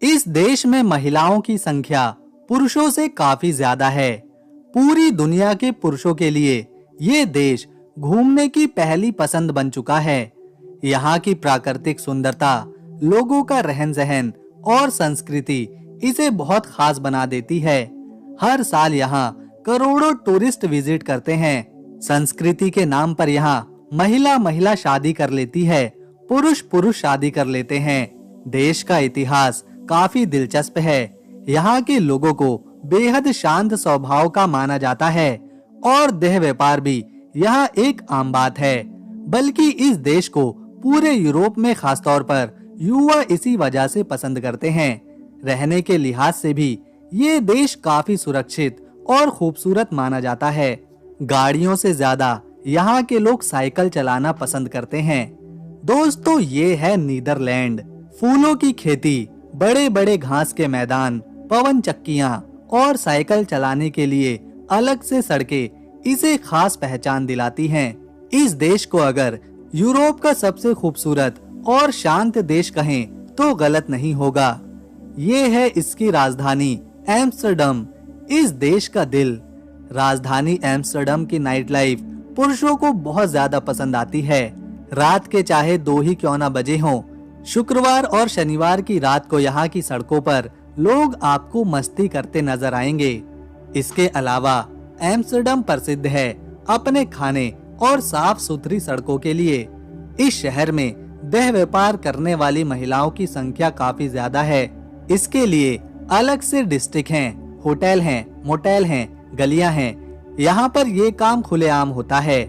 इस देश में महिलाओं की संख्या पुरुषों से काफी ज्यादा है। पूरी दुनिया के पुरुषों के लिए ये देश घूमने की पहली पसंद बन चुका है। यहाँ की प्राकृतिक सुंदरता, लोगों का रहन-सहन और संस्कृति इसे बहुत खास बना देती है। हर साल यहाँ करोड़ों टूरिस्ट विजिट करते हैं। संस्कृति के नाम पर यहाँ महिला महिला शादी कर लेती है, पुरुष पुरुष शादी कर लेते हैं। देश का इतिहास काफी दिलचस्प है। यहाँ के लोगों को बेहद शांत स्वभाव का माना जाता है और देह व्यापार भी यहाँ एक आम बात है। बल्कि इस देश को पूरे यूरोप में खासतौर पर युवा इसी वजह से पसंद करते हैं। रहने के लिहाज से भी ये देश काफी सुरक्षित और खूबसूरत माना जाता है। गाड़ियों से ज्यादा यहाँ के लोग साइकिल चलाना पसंद करते हैं। दोस्तों, ये है नीदरलैंड। फूलों की खेती, बड़े बड़े घास के मैदान, पवन चक्कियां और साइकिल चलाने के लिए अलग से सड़कें इसे खास पहचान दिलाती हैं। इस देश को अगर यूरोप का सबसे खूबसूरत और शांत देश कहें तो गलत नहीं होगा। ये है इसकी राजधानी एम्स्टर्डम, इस देश का दिल। राजधानी एम्स्टर्डम की नाइट लाइफ पुरुषों को बहुत ज्यादा पसंद आती है। रात के चाहे 2 ही क्यों ना बजे हों, शुक्रवार और शनिवार की रात को यहाँ की सड़कों पर लोग आपको मस्ती करते नजर आएंगे। इसके अलावा एम्स्टर्डम प्रसिद्ध है अपने खाने और साफ सुथरी सड़कों के लिए। इस शहर में देह व्यापार करने वाली महिलाओं की संख्या काफी ज्यादा है। इसके लिए अलग से डिस्ट्रिक्ट हैं, होटल हैं, मोटेल हैं, गलियां हैं। यहाँ पर ये काम खुलेआम होता है।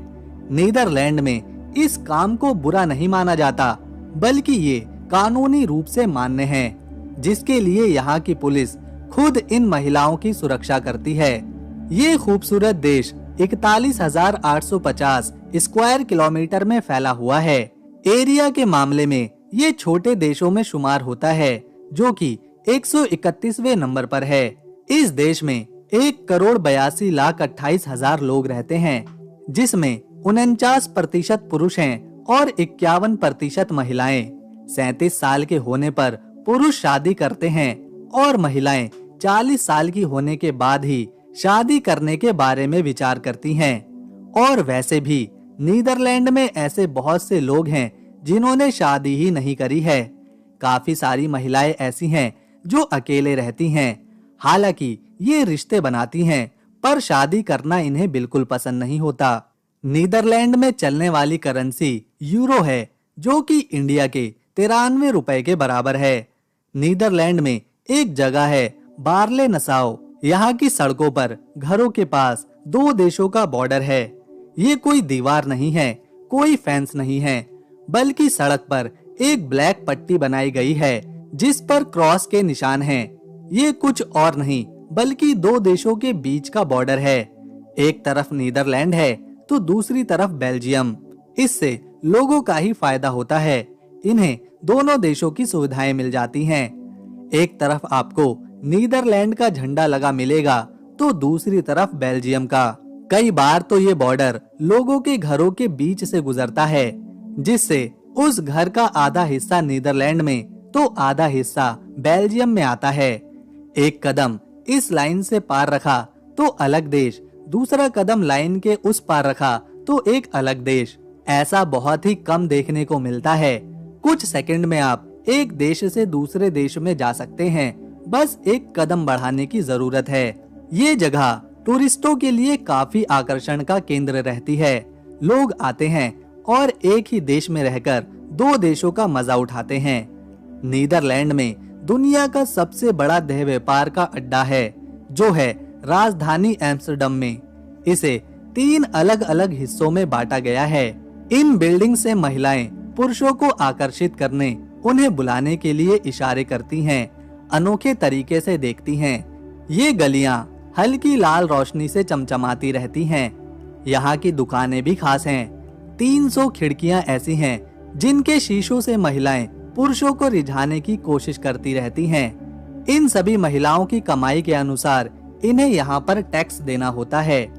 नीदरलैंड में इस काम को बुरा नहीं माना जाता, बल्कि ये कानूनी रूप से मान्य है, जिसके लिए यहाँ की पुलिस खुद इन महिलाओं की सुरक्षा करती है। ये खूबसूरत देश 41,850 स्क्वायर किलोमीटर में फैला हुआ है। एरिया के मामले में ये छोटे देशों में शुमार होता है, जो कि 131वें नंबर पर है। इस देश में 1,82,28,000 लोग रहते हैं, जिसमें 49% पुरुष हैं और 51% महिलाएं। 37 साल के होने पर पुरुष शादी करते हैं और महिलाएं 40 साल की होने के बाद ही शादी करने के बारे में विचार करती हैं। और वैसे भी नीदरलैंड में ऐसे बहुत से लोग हैं जिन्होंने शादी ही नहीं करी है। काफी सारी महिलाएं ऐसी हैं जो अकेले रहती हैं। हालांकि ये रिश्ते बनाती हैं, पर शादी करना इन्हें बिल्कुल पसंद नहीं होता। नीदरलैंड में चलने वाली करेंसी यूरो है, जो कि इंडिया के 93 रुपए के बराबर है। नीदरलैंड में एक जगह है बार्ले नसाओ। यहाँ की सड़कों पर घरों के पास 2 देशों का बॉर्डर है। ये कोई दीवार नहीं है, कोई फेंस नहीं है, बल्कि सड़क पर एक ब्लैक पट्टी बनाई गई है जिस पर क्रॉस के निशान हैं। ये कुछ और नहीं बल्कि 2 देशों के बीच का बॉर्डर है। एक तरफ नीदरलैंड है तो दूसरी तरफ बेल्जियम। इससे लोगों का ही फायदा होता है। इन्हें दोनों देशों की सुविधाएं मिल जाती हैं। एक तरफ आपको नीदरलैंड का झंडा लगा मिलेगा तो दूसरी तरफ बेल्जियम का। कई बार तो ये बॉर्डर लोगों के घरों के बीच से गुजरता है, जिससे उस घर का आधा हिस्सा नीदरलैंड में तो आधा हिस्सा बेल्जियम में आता है। एक कदम इस लाइन से पार रखा तो अलग देश, दूसरा कदम लाइन के उस पार रखा तो एक अलग देश। ऐसा बहुत ही कम देखने को मिलता है। कुछ सेकंड में आप एक देश से दूसरे देश में जा सकते हैं, बस एक कदम बढ़ाने की जरूरत है। ये जगह टूरिस्टों के लिए काफी आकर्षण का केंद्र रहती है। लोग आते हैं और एक ही देश में रहकर 2 देशों का मजा उठाते हैं। नीदरलैंड में दुनिया का सबसे बड़ा देह व्यापार का अड्डा है, जो है राजधानी एम्स्टर्डम में। इसे 3 अलग अलग हिस्सों में बांटा गया है। इन बिल्डिंग से महिलाएं पुरुषों को आकर्षित करने, उन्हें बुलाने के लिए इशारे करती हैं, अनोखे तरीके से देखती हैं। ये गलियां हल्की लाल रोशनी से चमचमाती रहती हैं। यहाँ की दुकानें भी खास हैं। 300 खिड़कियां ऐसी हैं जिनके शीशों से महिलाएं पुरुषों को रिझाने की कोशिश करती रहती हैं। इन सभी महिलाओं की कमाई के अनुसार इन्हें यहाँ पर टैक्स देना होता है।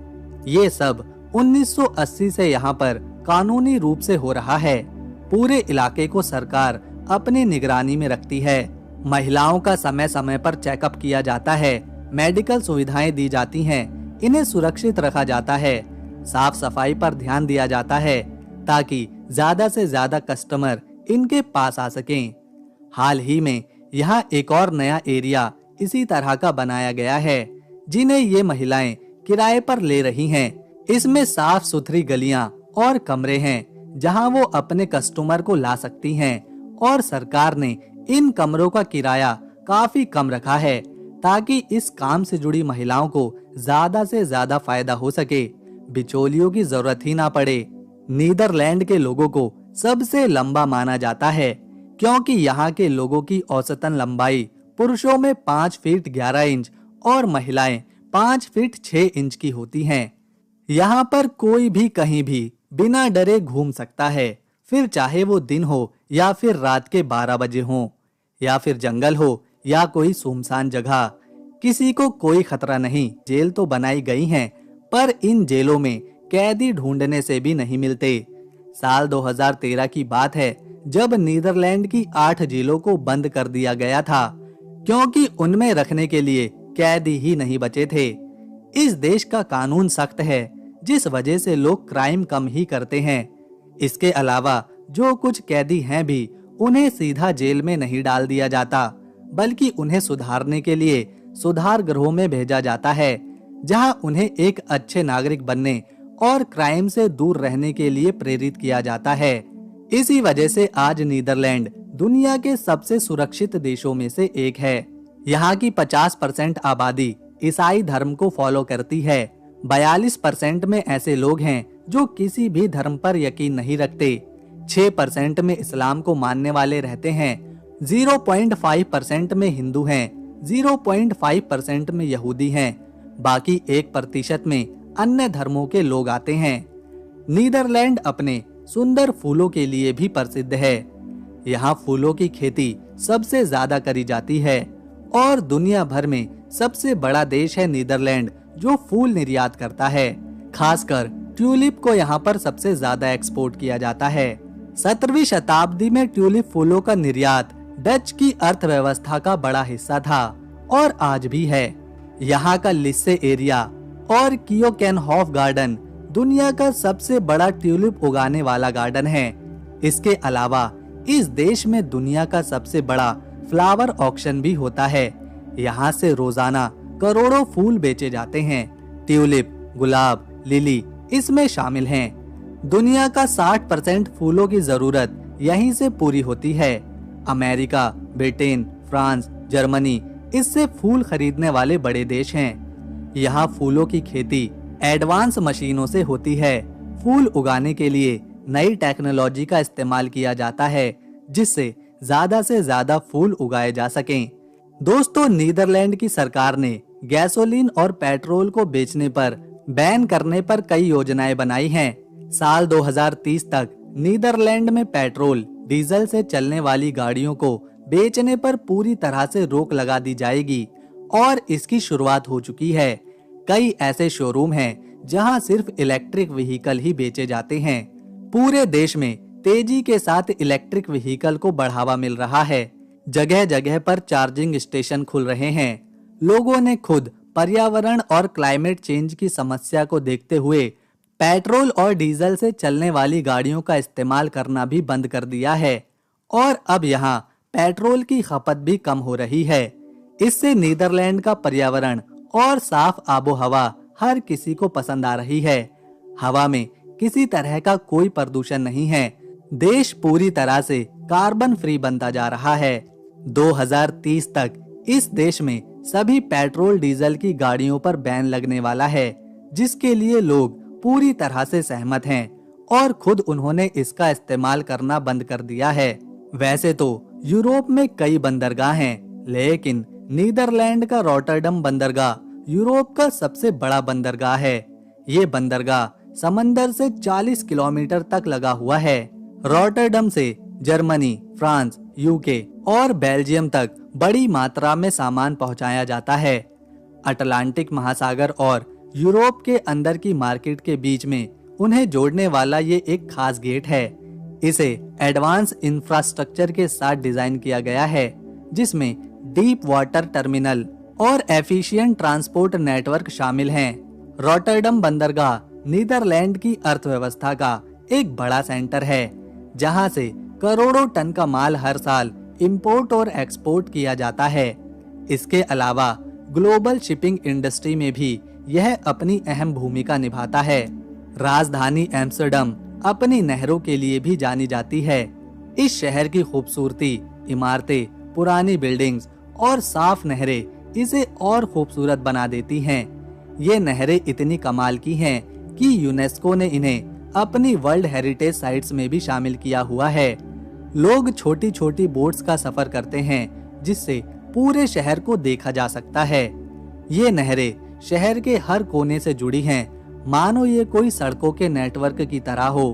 ये सब 1980 से यहाँ पर कानूनी रूप से हो रहा है। पूरे इलाके को सरकार अपनी निगरानी में रखती है। महिलाओं का समय समय पर चेकअप किया जाता है, मेडिकल सुविधाएं दी जाती हैं, इन्हें सुरक्षित रखा जाता है, साफ सफाई पर ध्यान दिया जाता है ताकि ज्यादा से ज्यादा कस्टमर इनके पास आ सकें। हाल ही में यहाँ एक और नया एरिया इसी तरह का बनाया गया है, जिन्हें ये महिलाएं किराए पर ले रही हैं। इसमें साफ सुथरी गलियां और कमरे हैं जहां वो अपने कस्टमर को ला सकती हैं और सरकार ने इन कमरों का किराया काफी कम रखा है ताकि इस काम से जुड़ी महिलाओं को ज्यादा से ज्यादा फायदा हो सके, बिचौलियों की जरूरत ही ना पड़े। नीदरलैंड के लोगों को सबसे लंबा माना जाता है क्योंकि यहाँ के लोगों की औसतन लंबाई पुरुषों में 5 फीट 11 इंच और महिलाएं 5 फीट 6 इंच की होती हैं। यहाँ पर कोई भी कहीं भी बिना डरे घूम सकता है, फिर चाहे वो दिन हो या फिर रात के 12 बजे हो या फिर जंगल हो या कोई सुनसान जगह, किसी को कोई खतरा नहीं। जेल तो बनाई गई हैं, पर इन जेलों में कैदी ढूंढने से भी नहीं मिलते। साल 2013 की बात है जब नीदरलैंड की 8 जेलों को बंद कर दिया गया था क्योंकि उनमें रखने के लिए कैदी ही नहीं बचे थे। इस देश का कानून सख्त है जिस वजह से लोग क्राइम कम ही करते हैं। इसके अलावा जो कुछ कैदी हैं भी उन्हें सीधा जेल में नहीं डाल दिया जाता, बल्कि उन्हें सुधारने के लिए सुधार गृहों में भेजा जाता है जहां उन्हें एक अच्छे नागरिक बनने और क्राइम से दूर रहने के लिए प्रेरित किया जाता है। इसी वजह से आज नीदरलैंड दुनिया के सबसे सुरक्षित देशों में से एक है। यहाँ की 50% आबादी ईसाई धर्म को फॉलो करती है। 42% में ऐसे लोग हैं जो किसी भी धर्म पर यकीन नहीं रखते। 6% में इस्लाम को मानने वाले रहते हैं। 0.5% में हिंदू हैं। 0.5% में यहूदी हैं। बाकी 1% में अन्य धर्मों के लोग आते हैं। नीदरलैंड अपने सुंदर फूलों के लिए भी प्रसिद्ध है। यहाँ फूलों की खेती सबसे ज्यादा करी जाती है और दुनिया भर में सबसे बड़ा देश है नीदरलैंड जो फूल निर्यात करता है। खासकर ट्यूलिप को यहाँ पर सबसे ज्यादा एक्सपोर्ट किया जाता है। 17वीं शताब्दी में ट्यूलिप फूलों का निर्यात डच की अर्थव्यवस्था का बड़ा हिस्सा था और आज भी है। यहाँ का लिस्से एरिया और कियोकेनहॉफ गार्डन दुनिया का सबसे बड़ा ट्यूलिप उगाने वाला गार्डन है। इसके अलावा इस देश में दुनिया का सबसे बड़ा फ्लावर ऑक्शन भी होता है। यहाँ से रोजाना करोड़ों फूल बेचे जाते हैं। ट्यूलिप, गुलाब, लिली इसमें शामिल हैं। दुनिया का 60% फूलों की जरूरत यहीं से पूरी होती है। अमेरिका, ब्रिटेन, फ्रांस, जर्मनी इससे फूल खरीदने वाले बड़े देश हैं। यहाँ फूलों की खेती एडवांस मशीनों से होती है। फूल उगाने के लिए नई टेक्नोलॉजी का इस्तेमाल किया जाता है जिससे ज्यादा से ज्यादा फूल उगाए जा सकें। दोस्तों, नीदरलैंड की सरकार ने गैसोलीन और पेट्रोल को बेचने पर बैन करने पर कई योजनाएं बनाई हैं। साल 2030 तक नीदरलैंड में पेट्रोल, डीजल से चलने वाली गाड़ियों को बेचने पर पूरी तरह से रोक लगा दी जाएगी और इसकी शुरुआत हो चुकी है। कई ऐसे शोरूम हैं जहां सिर्फ इलेक्ट्रिक व्हीकल ही बेचे जाते हैं। पूरे देश में तेजी के साथ इलेक्ट्रिक व्हीकल को बढ़ावा मिल रहा है। जगह जगह पर चार्जिंग स्टेशन खुल रहे हैं। लोगों ने खुद पर्यावरण और क्लाइमेट चेंज की समस्या को देखते हुए पेट्रोल और डीजल से चलने वाली गाड़ियों का इस्तेमाल करना भी बंद कर दिया है और अब यहाँ पेट्रोल की खपत भी कम हो रही है। इससे नीदरलैंड का पर्यावरण और साफ आबो हवा हर किसी को पसंद आ रही है। हवा में किसी तरह का कोई प्रदूषण नहीं है। देश पूरी तरह से कार्बन फ्री बनता जा रहा है। 2030 तक इस देश में सभी पेट्रोल डीजल की गाड़ियों पर बैन लगने वाला है, जिसके लिए लोग पूरी तरह से सहमत हैं और खुद उन्होंने इसका इस्तेमाल करना बंद कर दिया है। वैसे तो यूरोप में कई बंदरगाह हैं, लेकिन नीदरलैंड का रॉटरडम बंदरगाह यूरोप का सबसे बड़ा बंदरगाह है। ये बंदरगाह समंदर से 40 किलोमीटर तक लगा हुआ है। रॉटरडम से जर्मनी, फ्रांस, यूके और बेल्जियम तक बड़ी मात्रा में सामान पहुंचाया जाता है। अटलांटिक महासागर और यूरोप के अंदर की मार्केट के बीच में उन्हें जोड़ने वाला ये एक खास गेट है। इसे एडवांस इंफ्रास्ट्रक्चर के साथ डिजाइन किया गया है। जिसमें डीप वाटर टर्मिनल और एफिशिएंट ट्रांसपोर्ट नेटवर्क शामिल हैं। रॉटरडम बंदरगाह नीदरलैंड की अर्थव्यवस्था का एक बड़ा सेंटर है, जहां से करोड़ों टन का माल हर साल इंपोर्ट और एक्सपोर्ट किया जाता है। इसके अलावा ग्लोबल शिपिंग इंडस्ट्री में भी यह अपनी अहम भूमिका निभाता है। राजधानी एम्स्टर्डम अपनी नहरों के लिए भी जानी जाती है। इस शहर की खूबसूरती, इमारतें, पुरानी बिल्डिंग्स और साफ नहरें इसे और खूबसूरत बना देती हैं। ये नहरें इतनी कमाल की हैं कि यूनेस्को ने इन्हें अपनी वर्ल्ड हेरिटेज साइट्स में भी शामिल किया हुआ है। लोग छोटी छोटी बोट्स का सफर करते हैं, जिससे पूरे शहर को देखा जा सकता है। ये नहरें शहर के हर कोने से जुड़ी हैं, मानो ये कोई सड़कों के नेटवर्क की तरह हो।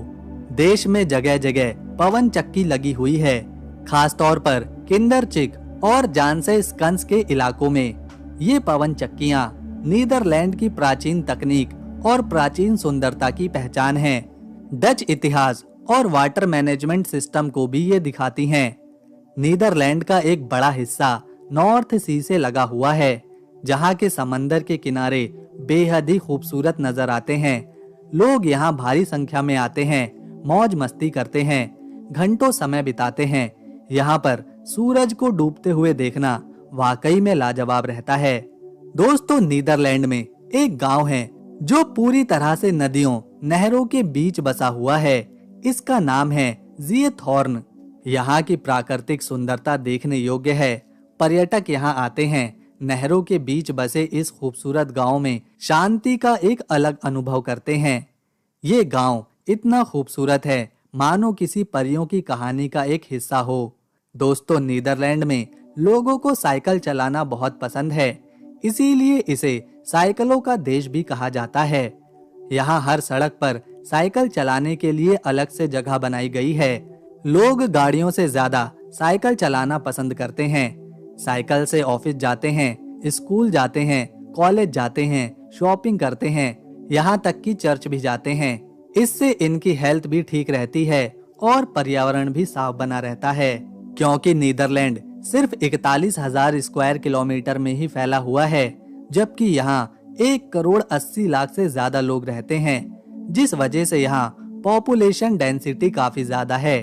देश में जगह जगह पवन चक्की लगी हुई है, खास तौर पर किंडरचिक और जानसे स्कंस के इलाकों में। ये पवन चक्कियां नीदरलैंड की प्राचीन तकनीक और प्राचीन सुंदरता की पहचान है। डच इतिहास और वाटर मैनेजमेंट सिस्टम को भी ये दिखाती हैं। नीदरलैंड का एक बड़ा हिस्सा नॉर्थ सी से लगा हुआ है, जहाँ के समंदर के किनारे बेहद ही खूबसूरत नजर आते हैं। लोग यहाँ भारी संख्या में आते हैं, मौज मस्ती करते हैं, घंटों समय बिताते हैं। यहाँ पर सूरज को डूबते हुए देखना वाकई में लाजवाब रहता है। दोस्तों, नीदरलैंड में एक गांव है जो पूरी तरह से नदियों, नहरों के बीच बसा हुआ है। इसका नाम है ज़िएथॉर्न। यहाँ की प्राकृतिक सुंदरता देखने योग्य है। पर्यटक यहाँ आते हैं, नहरों के बीच बसे इस खूबसूरत गांव में शांति का एक अलग अनुभव करते हैं। ये गांव इतना खूबसूरत है, मानो किसी परियों की कहानी का एक हिस्सा हो। दोस्तों, नीदरलैंड में लोगों को साइकिल चलाना बहुत पसंद है, इसीलिए इसे साइकिलों का देश भी कहा जाता है। यहाँ हर सड़क पर साइकिल चलाने के लिए अलग से जगह बनाई गई है। लोग गाड़ियों से ज्यादा साइकिल चलाना पसंद करते हैं। साइकिल से ऑफिस जाते हैं, स्कूल जाते हैं, कॉलेज जाते हैं, शॉपिंग करते हैं, यहाँ तक कि चर्च भी जाते हैं। इससे इनकी हेल्थ भी ठीक रहती है और पर्यावरण भी साफ बना रहता है। क्योंकि नीदरलैंड सिर्फ 41,000 स्क्वायर किलोमीटर में ही फैला हुआ है, जबकि यहाँ 1,80,00,000 से ज्यादा लोग रहते हैं, जिस वजह से यहाँ पॉपुलेशन डेंसिटी काफी ज्यादा है।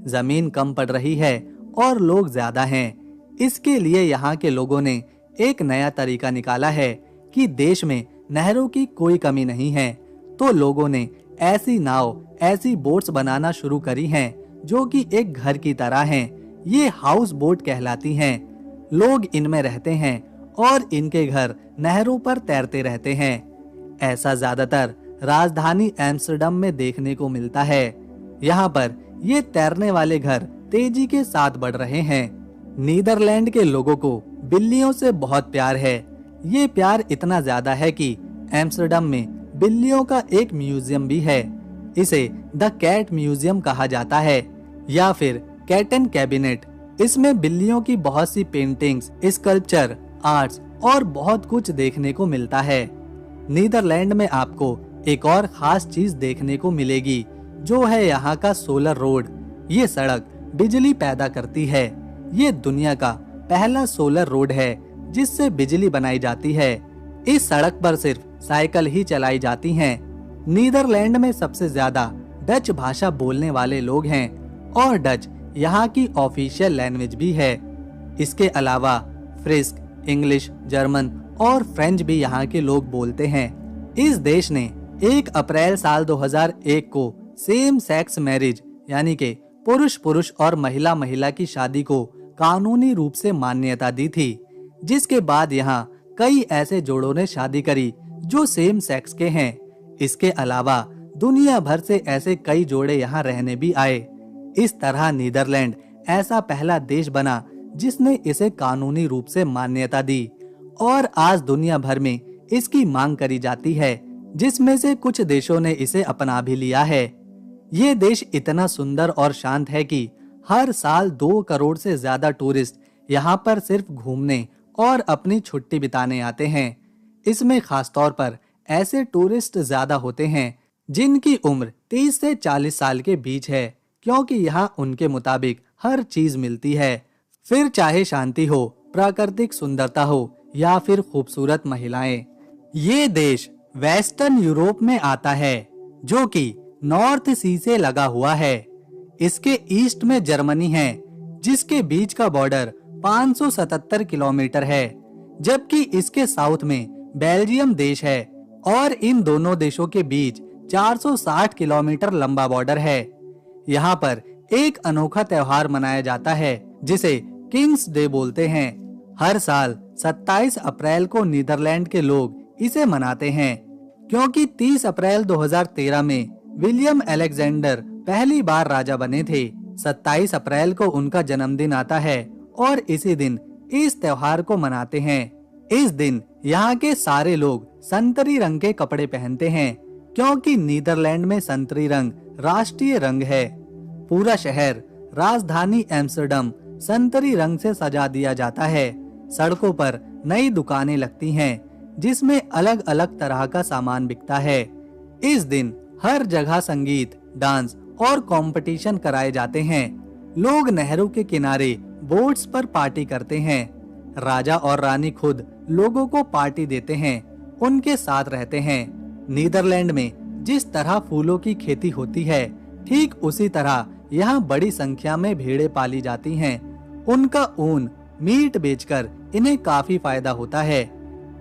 जमीन कम पड़ रही है और लोग ज्यादा हैं। इसके लिए यहाँ के लोगों ने एक नया तरीका निकाला है कि देश में नहरों की कोई कमी नहीं है, तो लोगों ने ऐसी नाव, ऐसी बोट्स बनाना शुरू करी हैं जो कि एक घर की तरह हैं। ये हाउस बोट कहलाती हैं। लोग इनमें रहते हैं और इनके घर नहरों पर तैरते रहते हैं। ऐसा ज्यादातर राजधानी एम्स्टर्डम में देखने को मिलता है। यहाँ पर ये तैरने वाले घर तेजी के साथ बढ़ रहे हैं। नीदरलैंड के लोगों को बिल्लियों से बहुत प्यार है। ये प्यार इतना ज्यादा है कि एम्स्टर्डम में बिल्लियों का एक म्यूजियम भी है। इसे द कैट म्यूजियम कहा जाता है या फिर कैटन कैबिनेट। इसमें बिल्लियों की बहुत सी पेंटिंग्स, स्कल्पचर, आर्ट्स और बहुत कुछ देखने को मिलता है। नीदरलैंड में आपको एक और खास चीज देखने को मिलेगी, जो है यहाँ का सोलर रोड। ये सड़क बिजली पैदा करती है। ये दुनिया का पहला सोलर रोड है जिससे बिजली बनाई जाती है। इस सड़क पर सिर्फ साइकिल ही चलाई जाती हैं। नीदरलैंड में सबसे ज्यादा डच भाषा बोलने वाले लोग हैं और डच यहाँ की ऑफिशियल लैंग्वेज भी है। इसके अलावा फ्रिस्क, इंग्लिश, जर्मन और फ्रेंच भी यहाँ के लोग बोलते हैं। इस देश ने 1 अप्रैल साल 2001 को सेम सेक्स मैरिज यानी कि पुरुष पुरुष और महिला महिला की शादी को कानूनी रूप से मान्यता दी थी, जिसके बाद यहाँ कई ऐसे जोड़ों ने शादी करी जो सेम सेक्स के हैं। इसके अलावा दुनिया भर से ऐसे कई जोड़े यहाँ रहने भी आए। इस तरह नीदरलैंड ऐसा पहला देश बना जिसने इसे कानूनी रूप से मान्यता दी और आज दुनिया भर में इसकी मांग करी जाती है, जिसमें से कुछ देशों ने इसे अपना भी लिया है। ये देश इतना सुंदर और शांत है कि हर साल 2 करोड़ से ज्यादा टूरिस्ट यहाँ पर सिर्फ घूमने और अपनी छुट्टी बिताने आते हैं। इसमें खास तौर पर ऐसे टूरिस्ट ज्यादा होते हैं जिनकी उम्र 30 से 40 साल के बीच है, क्योंकि यहाँ उनके मुताबिक हर चीज मिलती है। फिर चाहे शांति हो, प्राकृतिक सुंदरता हो या फिर खूबसूरत महिलाएं। ये देश वेस्टर्न यूरोप में आता है, जो कि नॉर्थ सी से लगा हुआ है। इसके ईस्ट में जर्मनी है, जिसके बीच का बॉर्डर 577 किलोमीटर है, जबकि इसके साउथ में बेल्जियम देश है और इन दोनों देशों के बीच 460 किलोमीटर लंबा बॉर्डर है। यहाँ पर एक अनोखा त्योहार मनाया जाता है, जिसे किंग्स डे बोलते हैं। हर साल 27 अप्रैल को नीदरलैंड के लोग इसे मनाते हैं, क्योंकि 30 अप्रैल 2013 में विलियम अलेक्जेंडर पहली बार राजा बने थे। 27 अप्रैल को उनका जन्मदिन आता है और इसी दिन इस त्योहार को मनाते हैं। इस दिन यहाँ के सारे लोग संतरी रंग के कपड़े पहनते हैं, क्योंकि नीदरलैंड में संतरी रंग राष्ट्रीय रंग है। पूरा शहर, राजधानी एम्स्टर्डम संतरी रंग से सजा दिया जाता है। सड़कों पर नई दुकानें लगती हैं, जिसमें अलग अलग तरह का सामान बिकता है। इस दिन हर जगह संगीत, डांस और कंपटीशन कराए जाते हैं। लोग नहरों के किनारे बोट्स पर पार्टी करते हैं। राजा और रानी खुद लोगों को पार्टी देते हैं, उनके साथ रहते हैं। नीदरलैंड में जिस तरह फूलों की खेती होती है, ठीक उसी तरह यहाँ बड़ी संख्या में भेड़ें पाली जाती हैं। उनका ऊन, मीट बेचकर इन्हें काफी फायदा होता है।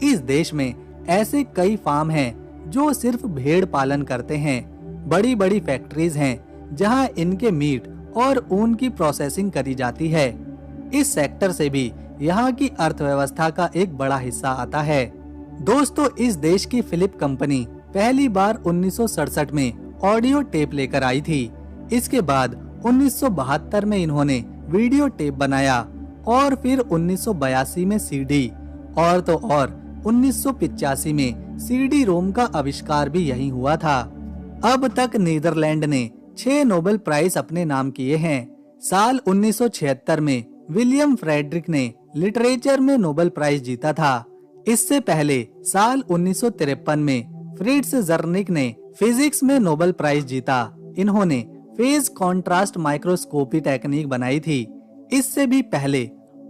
इस देश में ऐसे कई फार्म हैं जो सिर्फ भेड़ पालन करते हैं। बड़ी बड़ी फैक्ट्रीज हैं जहां इनके मीट और ऊन की प्रोसेसिंग करी जाती है। इस सेक्टर से भी यहाँ की अर्थव्यवस्था का एक बड़ा हिस्सा आता है। दोस्तों, इस देश की फिलिप कंपनी पहली बार 1967 में ऑडियो टेप लेकर आई थी। इसके बाद 1972 में इन्होंने वीडियो टेप बनाया और फिर 1982 में सीडी और तो और 1985 में सीडी रोम का आविष्कार भी यही हुआ था। अब तक नीदरलैंड ने 6 नोबेल प्राइज अपने नाम किए हैं। साल 1976 में विलियम फ्रेडरिक ने लिटरेचर में नोबेल प्राइज जीता था। इससे पहले साल 1953 में फ्रिट्ज जर्निक ने फिजिक्स में नोबेल प्राइज जीता। इन्होंने फेज कॉन्ट्रास्ट माइक्रोस्कोपी टेक्निक बनाई थी। इससे भी पहले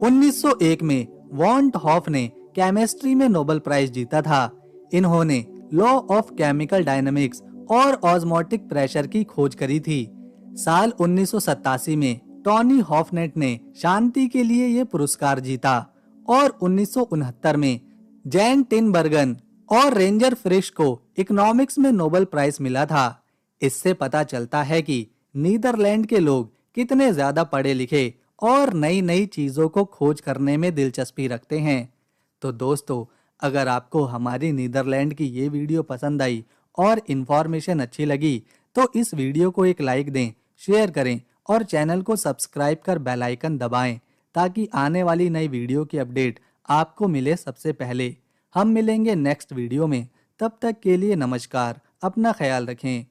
1901 में वॉन हॉफ ने केमिस्ट्री में नोबेल प्राइज जीता था। इन्होंने लॉ ऑफ केमिकल डायनामिक्स और ऑस्मोटिक प्रेशर की खोज करी थी। साल 1987 में टॉनी हॉफनेट ने शांति के लिए ये पुरस्कार जीता और 1969 में जैन टिनबर्गन और रेंजर फ्रिश को इकोनॉमिक्स में नोबेल प्राइज मिला था। इससे पता चलता है कि नीदरलैंड के लोग कितने ज्यादा पढ़े लिखे और नई नई चीजों को खोज करने में दिलचस्पी रखते हैं। तो दोस्तों, अगर आपको हमारी नीदरलैंड की ये वीडियो पसंद आई और इन्फॉर्मेशन अच्छी लगी, तो इस वीडियो को एक लाइक दें, शेयर करें और चैनल को सब्सक्राइब कर बेल आइकन दबाएं, ताकि आने वाली नई वीडियो की अपडेट आपको मिले सबसे पहले। हम मिलेंगे नेक्स्ट वीडियो में। तब तक के लिए नमस्कार, अपना ख्याल रखें।